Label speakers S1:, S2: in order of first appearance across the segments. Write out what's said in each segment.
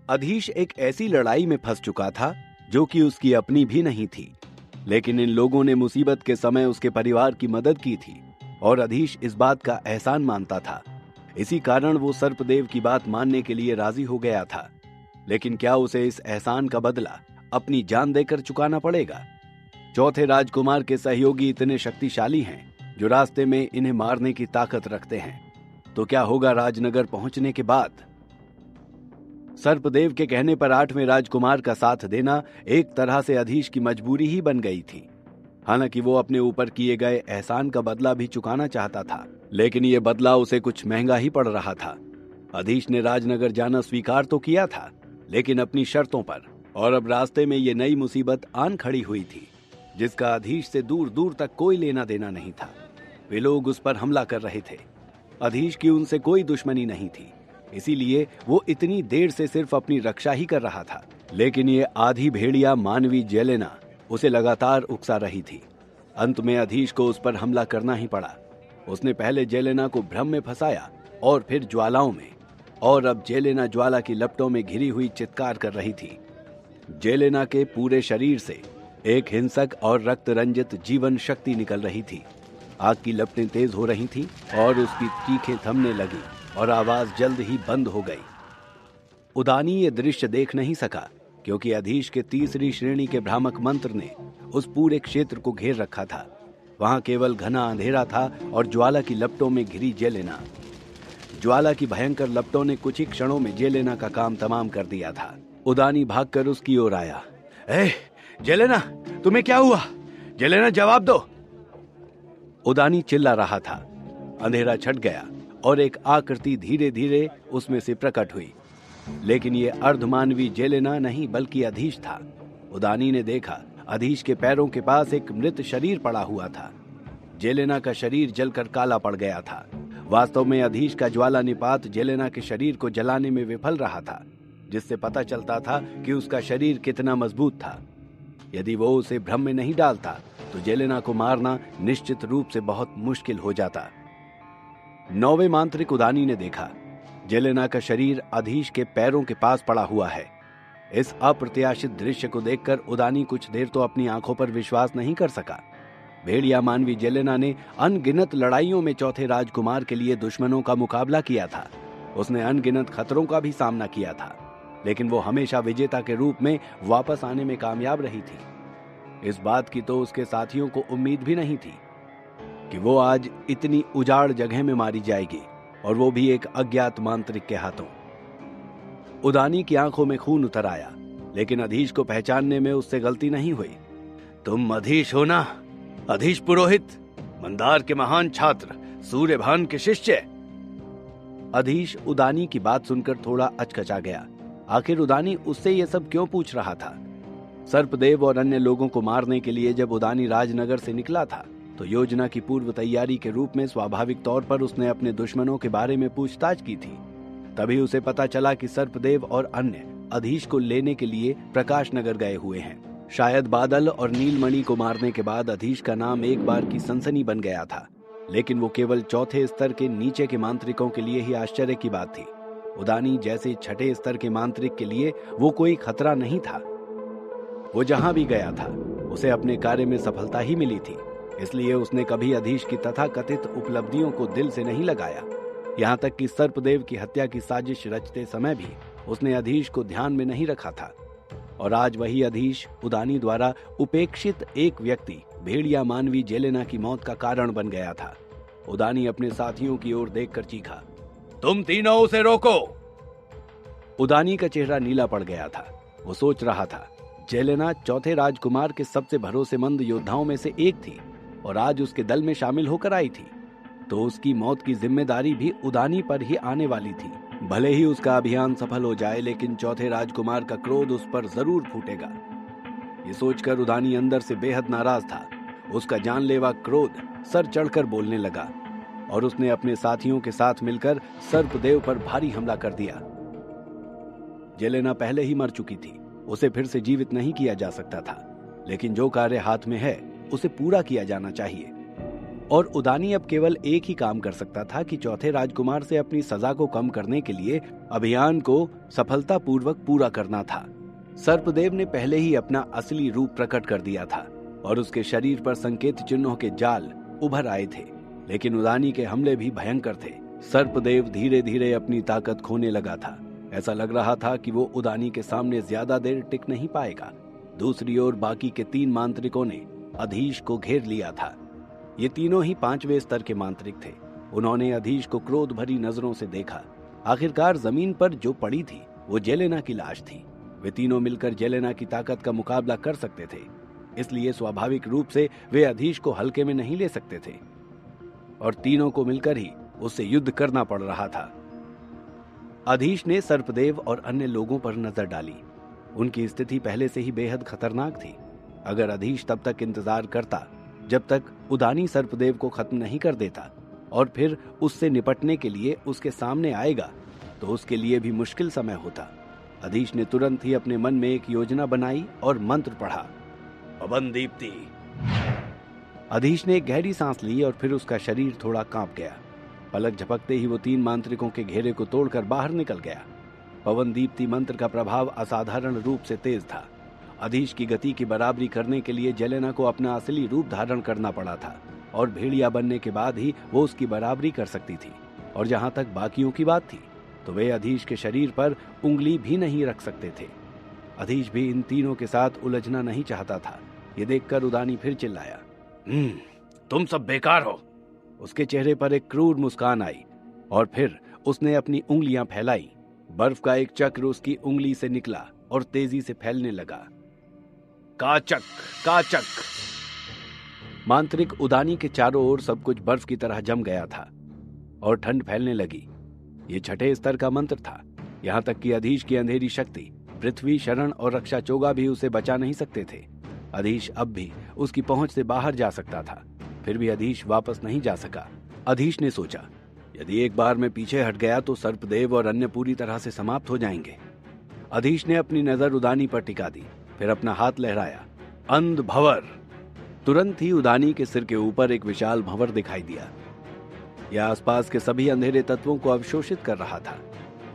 S1: अधीश एक ऐसी लड़ाई में फंस चुका था जो कि उसकी अपनी भी नहीं थी, लेकिन इन लोगों ने मुसीबत के समय उसके परिवार की मदद की थी और अधीश इस बात का एहसान मानता था। इसी कारण वो सर्पदेव की बात मानने के लिए राजी हो गया था। लेकिन क्या उसे इस एहसान का बदला अपनी जान देकर चुकाना पड़ेगा? चौथे राजकुमार के सहयोगी इतने शक्तिशाली हैं जो रास्ते में इन्हें मारने की ताकत रखते हैं। तो क्या होगा राजनगर पहुंचने के बाद? सर्पदेव के कहने पर 8वें राजकुमार का साथ देना एक तरह से अधीश की मजबूरी ही बन गई थी। हालांकि वो अपने ऊपर किए गए एहसान का बदला भी चुकाना चाहता था, लेकिन ये बदला उसे कुछ महंगा ही पड़ रहा था। अधीश ने राजनगर जाना स्वीकार तो किया था, लेकिन अपनी शर्तों पर, और अब रास्ते में ये नई मुसीबत आन खड़ी हुई थी जिसका अधीश से दूर दूर तक कोई लेना देना नहीं था। वे लोग उस पर हमला कर रहे थे। अधीश की उनसे कोई दुश्मनी नहीं थी, इसीलिए वो इतनी देर से सिर्फ अपनी रक्षा ही कर रहा था। लेकिन ये आधी भेड़िया मानवी जेलेना उसे लगातार उकसा रही थी। अंत में अधीश को उस पर हमला करना ही पड़ा। उसने पहले जेलेना को भ्रम में फंसाया और फिर ज्वालाओं में, और अब जेलेना ज्वाला की लपटों में घिरी हुई चित्कार कर रही थी। जेलेना के पूरे शरीर से एक हिंसक और रक्त रंजित जीवन शक्ति निकल रही थी। आग की लपटें तेज हो रही थीं और उसकी चीखें थमने लगी और आवाज जल्द ही बंद हो गई। उदानी ये दृश्य देख नहीं सका क्योंकि अधीश के तीसरी श्रेणी के भ्रामक मंत्र ने उस पूरे क्षेत्र को घेर रखा था। वहां केवल घना अंधेरा था और ज्वाला की लपटों में घिरी जेलेना। ज्वाला की भयंकर लपटों ने कुछ ही क्षणों में जेलेना का काम तमाम कर दिया था। उदानी भागकर उसकी ओर आया। जेलेना, तुम्हें क्या हुआ? जेलेना, जवाब दो। उदानी चिल्ला रहा था। अंधेरा छट गया और एक आकृति धीरे धीरे उसमें से प्रकट हुई, लेकिन ये अर्धमानवी जेलेना नहीं बल्कि अधीश था। उदानी ने देखा अधीश के पैरों के पास एक मृत शरीर पड़ा हुआ था। जेलेना का शरीर जलकर काला पड़ गया था। वास्तव में अधीश का ज्वाला निपात जेलेना के शरीर को जलाने में विफल रहा था, जिससे पता चलता था कि उसका शरीर कितना मजबूत था। यदि वो उसे भ्रम में नहीं डालता तो जेलेना को मारना निश्चित रूप से बहुत मुश्किल हो जाता। 9वें मांत्रिक उदानी ने देखा जेलेना का शरीर अधीश के पैरों के पास पड़ा हुआ है। इस अप्रत्याशित दृश्य को देखकर उदानी कुछ देर तो अपनी आंखों पर विश्वास नहीं कर सका। भेड़िया मानवी जेलेना ने अनगिनत लड़ाइयों में चौथे राजकुमार के लिए दुश्मनों का मुकाबला किया था। उसने अनगिनत खतरों का भी सामना किया था, लेकिन वो हमेशा विजेता के रूप में वापस आने में कामयाब रही थी। इस बात की तो उसके साथियों को उम्मीद भी नहीं थी कि वो आज इतनी उजाड़ जगह में मारी जाएगी, और वो भी एक अज्ञात मांत्रिक के हाथों। उदानी की आंखों में खून उतर आया, लेकिन अधीश को पहचानने में उससे गलती नहीं हुई। तुम अधीश हो ना? अधीश पुरोहित, मंदार के महान छात्र, सूर्यभान के शिष्य। अधीश उदानी की बात सुनकर थोड़ा अचकचा गया। आखिर उदानी उससे ये सब क्यों पूछ रहा था? सर्पदेव और अन्य लोगों को मारने के लिए जब उदानी राजनगर से निकला था तो योजना की पूर्व तैयारी के रूप में स्वाभाविक तौर पर उसने अपने दुश्मनों के बारे में पूछताछ की थी। तभी उसे पता चला कि सर्पदेव और अन्य अधीश को लेने के लिए प्रकाश नगर गए हुए हैं। शायद बादल और नीलमणि को मारने के बाद अधीश का नाम एक बार की सनसनी बन गया था, लेकिन वो केवल चौथे स्तर के नीचे के मांत्रिकों के लिए ही आश्चर्य की बात थी। उदानी जैसे छठे स्तर के मांत्रिक के लिए वो कोई खतरा नहीं था। वो जहां भी गया था उसे अपने कार्य में सफलता ही मिली थी, इसलिए उसने कभी अधीश की तथाकथित उपलब्धियों को दिल से नहीं लगाया। यहाँ तक कि सर्पदेव की हत्या की साजिश रचते समय भी उसने अधीश को ध्यान में नहीं रखा था। और आज वही अधीश उदानी द्वारा उपेक्षित एक व्यक्ति भेड़िया मानवी जेलेना की मौत का कारण बन गया था। उदानी अपने साथियों की ओर देखकर चीखा, तुम तीनों उसे रोको। उदानी का चेहरा नीला पड़ गया था। वो सोच रहा था, जेलेना चौथे राजकुमार के सबसे भरोसेमंद योद्धाओं में से एक थी और आज उसके दल में शामिल होकर आई थी, तो उसकी मौत की जिम्मेदारी भी उदानी पर ही आने वाली थी। भले ही उसका अभियान सफल हो जाए, लेकिन चौथे राजकुमार का क्रोध उस पर जरूर फूटेगा। ये सोचकर उदानी अंदर से बेहद नाराज था। उसका जानलेवा क्रोध सर चढ़कर बोलने लगा और उसने अपने साथियों के साथ मिलकर सर्पदेव पर भारी हमला कर दिया। जेलेना पहले ही मर चुकी थी, उसे फिर से जीवित नहीं किया जा सकता था, लेकिन जो कार्य हाथ में है उसे पूरा किया जाना चाहिए। और उदानी अब केवल एक ही काम कर सकता था कि चौथे राजकुमार से अपनी सजा को कम करने के लिए अभियान को सफलतापूर्वक पूरा करना था। सर्पदेव ने पहले ही अपना असली रूप प्रकट कर दिया था और उसके शरीर पर संकेत चिन्हों के जाल उभर आए थे, लेकिन उदानी के हमले भी भयंकर थे। सर्पदेव धीरे धीरे अपनी ताकत खोने लगा था। ऐसा लग रहा था कि वो उदानी के सामने ज्यादा देर टिक नहीं पाएगा। दूसरी ओर बाकी के 3 मांत्रिकों ने अधीश को घेर लिया था। ये तीनों ही 5वें स्तर के मांत्रिक थे। उन्होंने अधीश को क्रोध भरी नजरों से देखा। आखिरकार जमीन पर जो पड़ी थी वो जेलेना की लाश थी। वे तीनों मिलकर जेलेना की ताकत का मुकाबला कर सकते थे, इसलिए स्वाभाविक रूप से वे अधीश को हल्के में नहीं ले सकते थे और तीनों को मिलकर ही उससे युद्ध करना पड़ रहा था। अधीश ने सर्पदेव और अन्य लोगों पर नजर डाली। उनकी स्थिति पहले से ही बेहद खतरनाक थी। अगर अधीश तब तक इंतजार करता जब तक उदानी सर्पदेव को खत्म नहीं कर देता और फिर उससे निपटने के लिए उसके सामने आएगा तो उसके लिए भी मुश्किल समय होता। अधीश ने तुरंत ही अपने मन में एक योजना बनाई और मंत्र पढ़ा, पवन दीप्ति। अधीश ने एक गहरी सांस ली और फिर उसका शरीर थोड़ा कांप गया। पलक झपकते ही वो 3 मांत्रिकों के घेरे को तोड़कर बाहर निकल गया। पवन दीप्ति मंत्र का प्रभाव असाधारण रूप से तेज था। अधीश की गति की बराबरी करने के लिए जेलेना को अपना असली रूप धारण करना पड़ा था और भेड़िया बनने के बाद ही वो उसकी बराबरी कर सकती थी। और जहां तक बाकियों की बात थी तो वे अधीश के शरीर पर उंगली भी नहीं रख सकते थे। अधीश भी इन तीनों के साथ उलझना नहीं चाहता था। ये देखकर उदानी फिर चिल्लाया, तुम सब बेकार हो। उसके चेहरे पर एक क्रूर मुस्कान आई और फिर उसने अपनी उंगलियां फैलाई। बर्फ का एक चक्र उसकी उंगली से निकला और तेजी से फैलने लगा। काचक काचक। मांत्रिक उदानी के चारों ओर सब कुछ बर्फ की तरह जम गया था और ठंड फैलने लगी। ये 6ठे स्तर का मंत्र था। यहां तक कि अधीश की अंधेरी शक्ति, पृथ्वी, शरण और रक्षा चोगा भी उसे बचा नहीं सकते थे। अधीश अब भी उसकी पहुंच से बाहर जा सकता था, फिर भी अधीश वापस नहीं जा सका। अधीश ने सोचा, यदि एक बार मैं पीछे हट गया तो सर्पदेव और अन्य पूरी तरह से समाप्त हो जाएंगे। अधीश ने अपनी नजर उदानी पर टिका दी, फिर अपना हाथ लहराया, अंध भंवर। तुरंत ही उदानी के सिर के ऊपर एक विशाल भंवर दिखाई दिया। यह आसपास के सभी अंधेरे तत्वों को अवशोषित कर रहा था।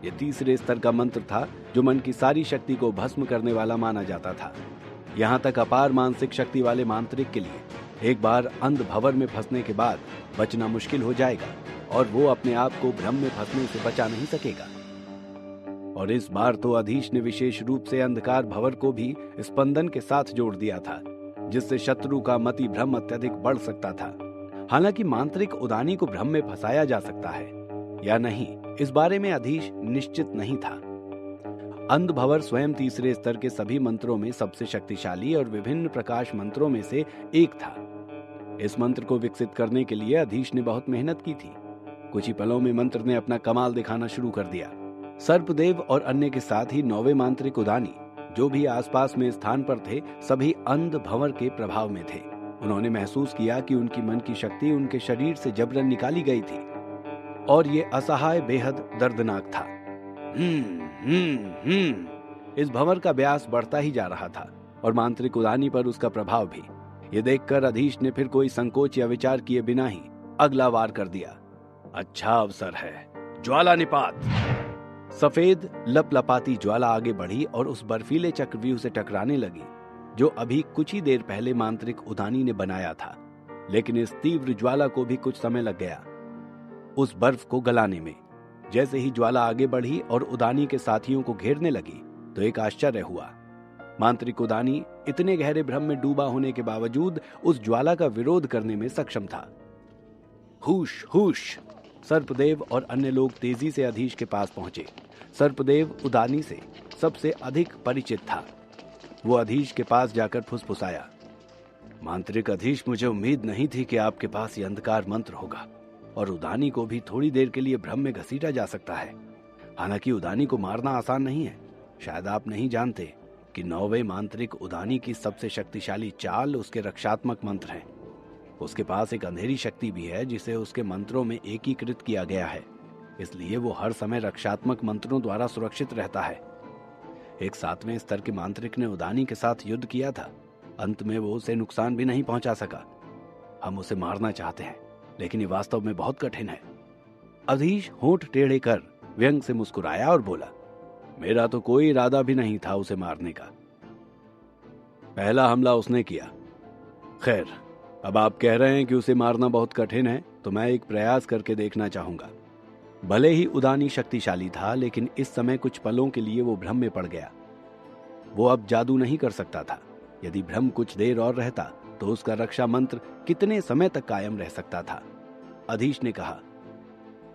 S1: यह 3रे स्तर का मंत्र था जो मन की सारी शक्ति को भस्म करने वाला माना जाता था। यहाँ तक अपार मानसिक शक्ति वाले मांत्रिक के लिए एक बार अंध भंवर में फंसने के बाद बचना मुश्किल हो जाएगा और वो अपने आप को भ्रम में फंसने से बचा नहीं सकेगा। और इस बार तो अधीश ने विशेष रूप से अंधकार भंवर को भी स्पंदन के साथ जोड़ दिया था, जिससे शत्रु का मति भ्रम अत्यधिक बढ़ सकता था। हालांकि मांत्रिक उदानी को भ्रम में फंसाया जा सकता है या नहीं, इस बारे में अधीश निश्चित नहीं था। अंध भंवर स्वयं 3रे स्तर के सभी मंत्रों में सबसे शक्तिशाली और विभिन्न प्रकाश मंत्रों में से एक था। इस मंत्र को विकसित करने के लिए अधीश ने बहुत मेहनत की थी। कुछ ही पलों में मंत्र ने अपना कमाल दिखाना शुरू कर दिया। सर्पदेव और अन्य के साथ ही 9वें मांत्रिक उदानी जो भी आसपास में स्थान पर थे, सभी अंध भंवर के प्रभाव में थे। उन्होंने महसूस किया कि उनकी मन की शक्ति उनके शरीर से जबरन निकाली गई थी और ये असहाय बेहद दर्दनाक था। इस भंवर का व्यास बढ़ता ही जा रहा था और मांत्रिक उदानी पर उसका प्रभाव भी। ये देखकर अधीश ने फिर कोई संकोच या विचार किए बिना ही अगला वार कर दिया। अच्छा अवसर है, ज्वाला निपात। सफेद लपलपाती ज्वाला आगे बढ़ी और उस बर्फीले चक्रव्यूह से टकराने लगी जो अभी कुछ ही देर पहले मांत्रिक उदानी ने बनाया था। लेकिन इस तीव्र ज्वाला को भी कुछ समय लग गया उस बर्फ को गलाने में। जैसे ही ज्वाला आगे बढ़ी और उदानी के साथियों को घेरने लगी तो एक आश्चर्य हुआ। मांत्रिक उदानी इतने गहरे भ्रम में डूबा होने के बावजूद उस ज्वाला का विरोध करने में सक्षम था। हुश हुश। सर्पदेव और अन्य लोग तेजी से अधीश के पास पहुंचे। सर्पदेव उदानी से सबसे अधिक परिचित था। वो अधीश के पास जाकर फुसफुसाया, मांत्रिक अधीश, मुझे उम्मीद नहीं थी कि आपके पास ये अंधकार मंत्र होगा और उदानी को भी थोड़ी देर के लिए भ्रम में घसीटा जा सकता है। हालांकि उदानी को मारना आसान नहीं है। शायद आप नहीं जानते कि 9वें मांत्रिक उदानी की सबसे शक्तिशाली चाल उसके रक्षात्मक मंत्र हैं। उसके पास एक अंधेरी शक्ति भी है जिसे उसके मंत्रों में एकीकृत किया गया है, इसलिए वो हर समय रक्षात्मक मंत्रों द्वारा सुरक्षित रहता है। एक 7वें स्तर के मांत्रिक ने उदानी के साथ युद्ध किया था। अंत में वो उसे नुकसान भी नहीं पहुंचा सका। हम उसे मारना चाहते हैं, लेकिन ये वास्तव में बहुत कठिन है। अधीश होंठ टेढ़े कर व्यंग से मुस्कुराया और बोला, मेरा तो कोई इरादा भी नहीं था उसे मारने का। पहला हमला उसने किया। खैर, अब आप कह रहे हैं कि उसे मारना बहुत कठिन है, तो मैं एक प्रयास करके देखना चाहूंगा। भले ही उदानी शक्तिशाली था, लेकिन इस समय कुछ पलों के लिए वो भ्रम में पड़ गया। वो अब जादू नहीं कर सकता था। यदि भ्रम कुछ देर और रहता तो उसका रक्षा मंत्र कितने समय तक कायम रह सकता था। अधीश ने कहा,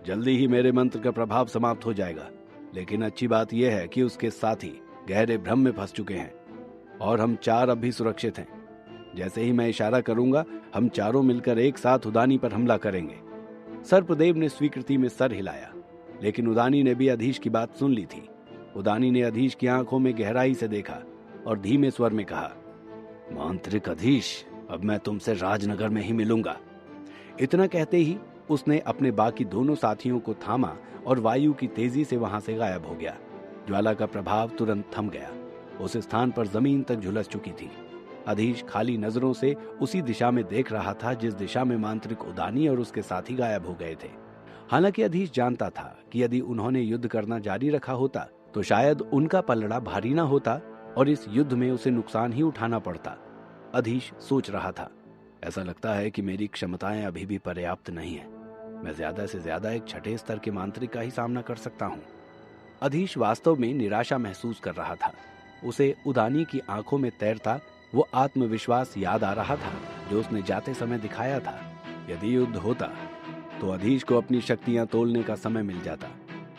S1: जल्दी ही मेरे मंत्र का प्रभाव समाप्त हो जाएगा, लेकिन अच्छी बात यह है कि उसके साथी गहरे भ्रम में फंस चुके हैं और हम 4 अब भी सुरक्षित हैं। जैसे ही मैं इशारा करूंगा, हम चारों मिलकर एक साथ उदानी पर हमला करेंगे। सर्पदेव ने स्वीकृति में सर हिलाया, लेकिन उदानी ने भी अधीश की बात सुन ली थी। उदानी ने अधीश की आंखों में गहराई से देखा और धीमे स्वर में कहा, मांत्रिक अधीश, अब मैं तुमसे राजनगर में ही मिलूंगा। इतना कहते ही उसने अपने बाकी दोनों साथियों को थामा और वायु की तेजी से वहां से गायब हो गया। ज्वाला का प्रभाव तुरंत थम गया। उस स्थान पर जमीन तक झुलस चुकी थी। अधीश खाली नजरों से उसी दिशा में देख रहा था जिस दिशा में मांत्रिक उदानी और उसके साथी गायब हो गए थे। हालांकि अधीश जानता था कि यदि उन्होंने युद्ध करना जारी रखा होता तो शायद उनका पलड़ा भारी ना होता और इस युद्ध में उसे नुकसान ही उठाना पड़ता। अधीश सोच रहा था, ऐसा लगता है कि मेरी क्षमताएं अभी भी पर्याप्त नहीं है। मैं ज्यादा से ज्यादा एक 6ठे स्तर के मांत्रिक का ही सामना कर सकता हूँ। अधीश वास्तव में निराशा महसूस कर रहा था। उसे उदानी की आंखों में तैरता वो आत्मविश्वास याद आ रहा था जो उसने जाते समय दिखाया था। यदि युद्ध होता तो अधीश को अपनी शक्तियां तोलने का समय मिल जाता,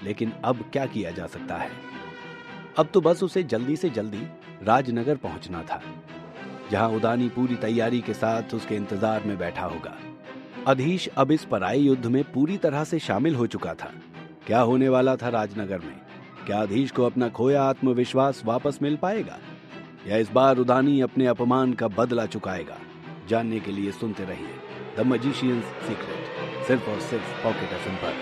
S1: लेकिन अब क्या किया जा सकता है। अब तो बस उसे जल्दी से जल्दी राजनगर पहुंचना था, जहां उदानी पूरी तैयारी के साथ उसके इंतजार में बैठा होगा। अधीश अब इस पराई युद्ध में पूरी तरह से शामिल हो चुका था। क्या होने वाला था राजनगर में? क्या अधीश को अपना खोया आत्मविश्वास वापस मिल पाएगा, या इस बार उदानी अपने अपमान का बदला चुकाएगा? जानने के लिए सुनते रहिए द मैजिशियंस सीक्रेट, सिर्फ और सिर्फ पॉकेट एफएम पर।